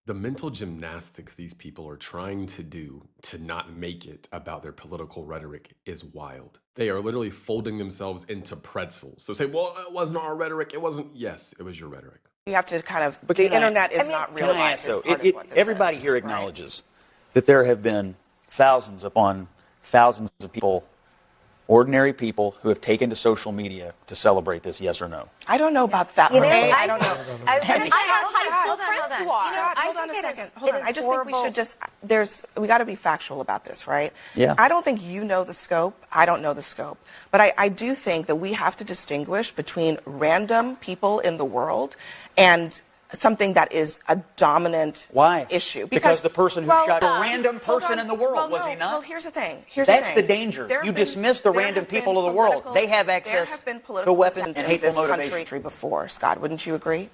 The mental gymnastics these people are trying to do to not make it about their political rhetoric is wild. They are literally folding themselves into pretzels. So say, well, it wasn't our rhetoric. It wasn't. Yes, it was your rhetoric. You have to kind of, but the internet is not real life. Everybody here acknowledges that there have been thousands upon thousands of people, ordinary people, who have taken to social media to celebrate this, yes or no? I don't know about that. I don't know. I have high school friends who are. Hold on a second. Hold on. I just think we should just, we got to be factual about this, right? Yeah. I don't think you know the scope. I don't know the scope. But I do think that we have to distinguish between random people in the world and something that is a dominant issue. Because the person who shot a random person in the world, was he not? Well, here's the thing. That's the danger. You dismiss the random people of the world. They have access to weapons and hateful motivation. Before, Scott, wouldn't you agree?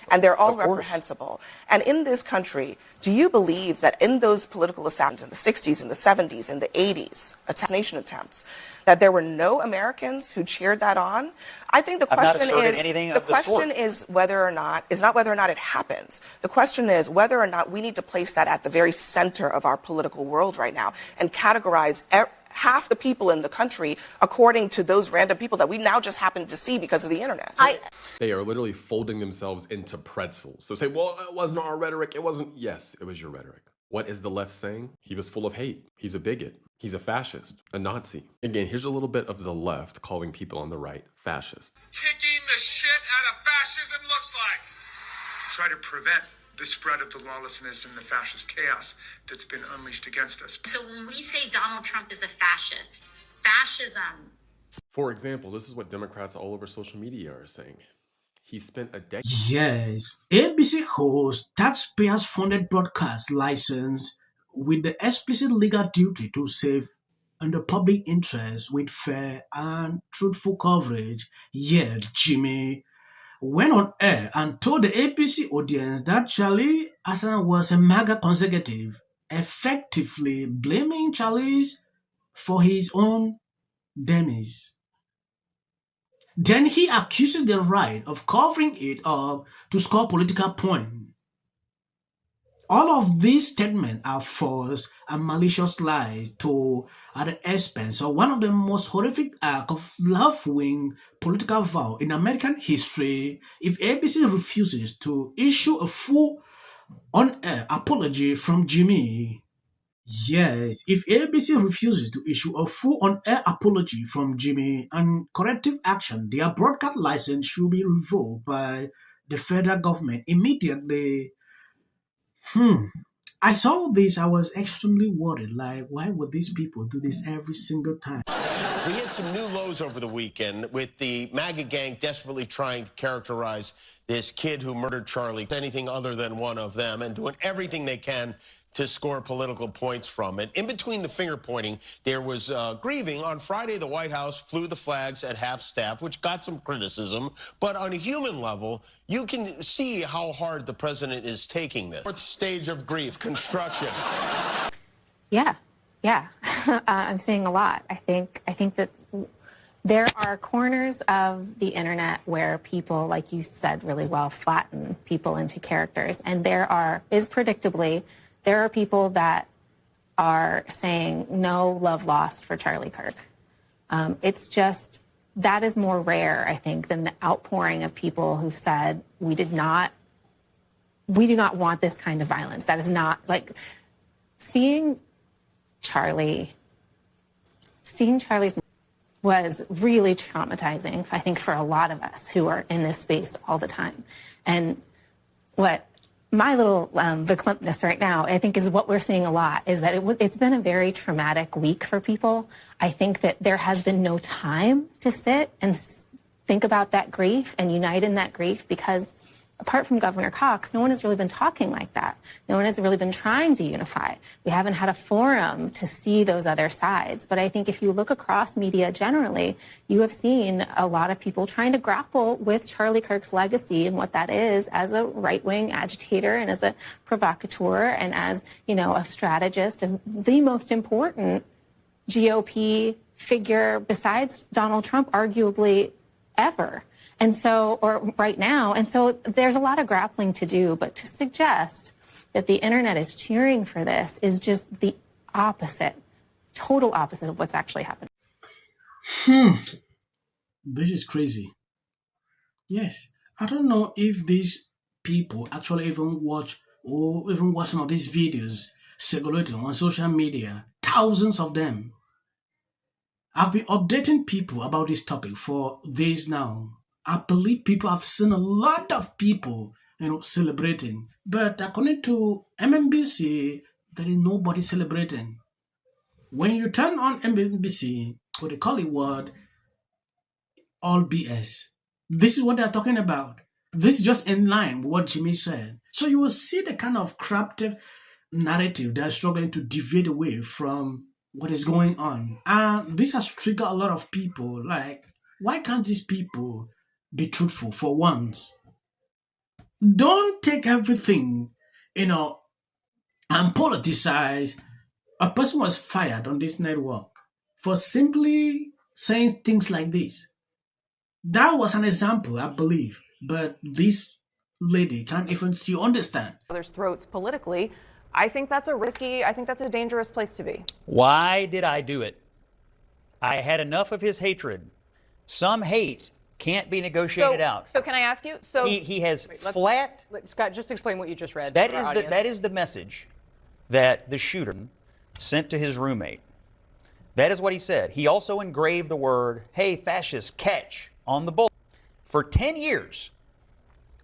And they're all reprehensible. And in this country, do you believe that in those political assassins in the 60s, in the 70s, in the 80s, assassination attempts, that there were no Americans who cheered that on? I think the question is whether or not it happens. The question is whether or not we need to place that at the very center of our political world right now and categorize half the people in the country according to those random people that we now just happen to see because of the internet. They are literally folding themselves into pretzels. So say, well, it wasn't our rhetoric. It wasn't. Yes, it was your rhetoric. What is the left saying? He was full of hate. He's a bigot. He's a fascist, a Nazi. Again, here's a little bit of the left calling people on the right fascist. Kicking the shit out of fascism looks like. Try to prevent the spread of the lawlessness and the fascist chaos that's been unleashed against us. So when we say Donald Trump is a fascist, fascism. For example, this is what Democrats all over social media are saying. He spent a decade. Yes, ABC holds taxpayers-funded broadcast license with the explicit legal duty to serve in the public interest with fair and truthful coverage. Yet Jimmy went on air and told the ABC audience that Charlie Hassan was a MAGA conservative, effectively blaming Charlie for his own demise. Then he accuses the right of covering it up to score political points. All of these statements are false and malicious lies told at the expense of one of the most horrific acts of left-wing political vow in American history. If ABC refuses to issue a full on-air apology from Jimmy, yes, if ABC refuses to issue a full on-air apology from Jimmy and corrective action, their broadcast license should be revoked by the federal government immediately. I saw this, I was extremely worried, like, why would these people do this every single time? We hit some new lows over the weekend with the MAGA gang desperately trying to characterize this kid who murdered Charlie, anything other than one of them, and doing everything they can to score political points from it. In between the finger pointing, there was grieving. On Friday, the White House flew the flags at half staff, which got some criticism. But on a human level, you can see how hard the president is taking this. Fourth stage of grief, construction. Yeah. I'm seeing a lot. I think that there are corners of the internet where people, like you said really well, flatten people into characters. And there are people that are saying no love lost for Charlie Kirk. It's just, that is more rare, I think, than the outpouring of people who said, we do not want this kind of violence. That is not, like, seeing Charlie's was really traumatizing, I think, for a lot of us who are in this space all the time. And what my little verklempt right now, I think, is what we're seeing a lot, is that it's been a very traumatic week for people. I think that there has been no time to sit and think about that grief and unite in that grief, because apart from Governor Cox, no one has really been talking like that. No one has really been trying to unify. We haven't had a forum to see those other sides. But I think if you look across media generally, you have seen a lot of people trying to grapple with Charlie Kirk's legacy and what that is as a right-wing agitator and as a provocateur and as, a strategist and the most important GOP figure besides Donald Trump, arguably, ever. And so, or right now. And so there's a lot of grappling to do, but to suggest that the internet is cheering for this is just the opposite, total opposite of what's actually happening. This is crazy. Yes, I don't know if these people actually even watch or even watch some of these videos circulating on social media. Thousands of them. I've been updating people about this topic for days now. I believe people have seen a lot of people, celebrating. But according to MMBC, there is nobody celebrating. When you turn on MMBC, what they call it what? All BS. This is what they're talking about. This is just in line with what Jimmy said. So you will see the kind of crafted narrative they're struggling to deviate away from what is going on. And this has triggered a lot of people. Like, why can't these people be truthful for once? Don't take everything, and politicize. A person was fired on this network for simply saying things like this. That was an example, I believe, but this lady can't even still understand. Others' throats politically. I think that's a dangerous place to be. Why did I do it? I had enough of his hatred. Some hate can't be negotiated out. So can I ask you? So he has Scott, just explain what you just read. That is the message that the shooter sent to his roommate. That is what he said. He also engraved the word, "Hey, fascist, catch," on the bullet. For 10 years,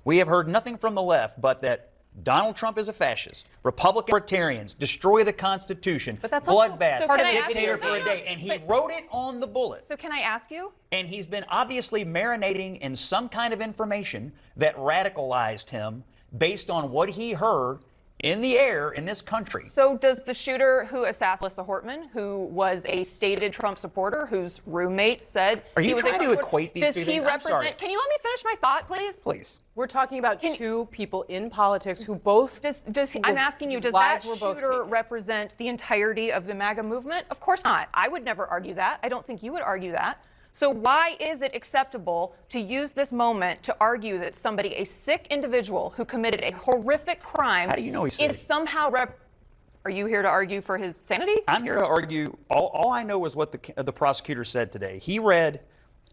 we have heard nothing from the left but that Donald Trump is a fascist. Republican libertarians destroy the Constitution. But that's bloodbath. So part of dictator for a day. And he wrote it on the bullet. So can I ask you? And he's been obviously marinating in some kind of information that radicalized him based on what he heard in the air in this country. So does the shooter who assassinated Melissa Hortman, who was a stated Trump supporter, whose roommate said Are you trying to equate these two things? things? Does he represent? Can you let me finish my thought, please? Please. We're talking about two people in politics who both. I'm asking you, does that shooter represent the entirety of the MAGA movement? Of course not. I would never argue that. I don't think you would argue that. So why is it acceptable to use this moment to argue that somebody, a sick individual who committed a horrific crime, How do you know he's sick? is somehow Are you here to argue for his sanity? I'm here to argue. All I know is what the prosecutor said today. He read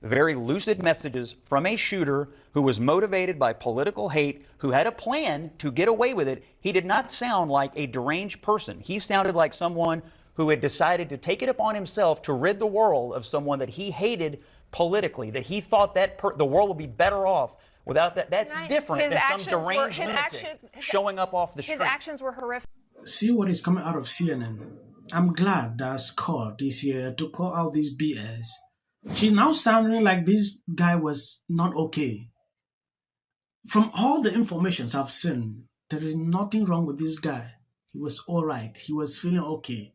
very lucid messages from a shooter who was motivated by political hate, who had a plan to get away with it. He did not sound like a deranged person. He sounded like someone who had decided to take it upon himself to rid the world of someone that he hated politically, that he thought that the world would be better off without that. That's different than some deranged lunatic showing up off the street. His actions were horrific. See what is coming out of CNN. I'm glad that Scott is here to call out this BS. She's now sounding like this guy was not okay. From all the information I've seen, there is nothing wrong with this guy. He was all right. He was feeling okay.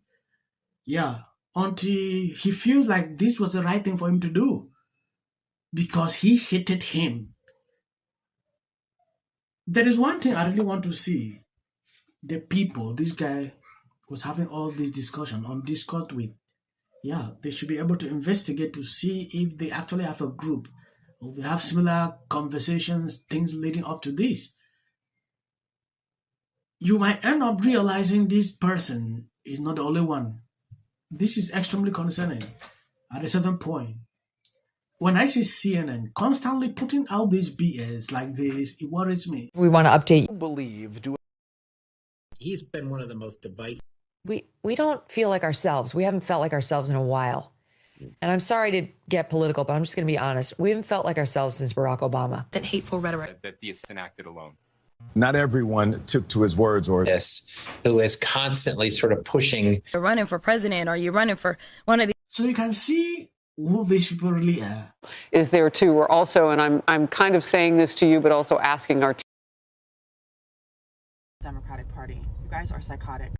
Yeah, until he feels like this was the right thing for him to do because he hated him. There is one thing I really want to see. The people this guy was having all this discussion on Discord with, yeah, they should be able to investigate to see if they actually have a group or they have similar conversations, things leading up to this. You might end up realizing this person is not the only one. This is extremely concerning at a certain point. When I see CNN constantly putting out this BS like this, it worries me. We want to update. He's been one of the most divisive. We don't feel like ourselves. We haven't felt like ourselves in a while. And I'm sorry to get political, but I'm just going to be honest. We haven't felt like ourselves since Barack Obama. That hateful rhetoric. That the assassin acted alone. Not everyone took to his words or this, who is constantly sort of pushing. You're running for president, or you're running for one of these. So you can see who these people really are. Is there too? We're also, and I'm kind of saying this to you, but also asking our Democratic Party. You guys are psychotic.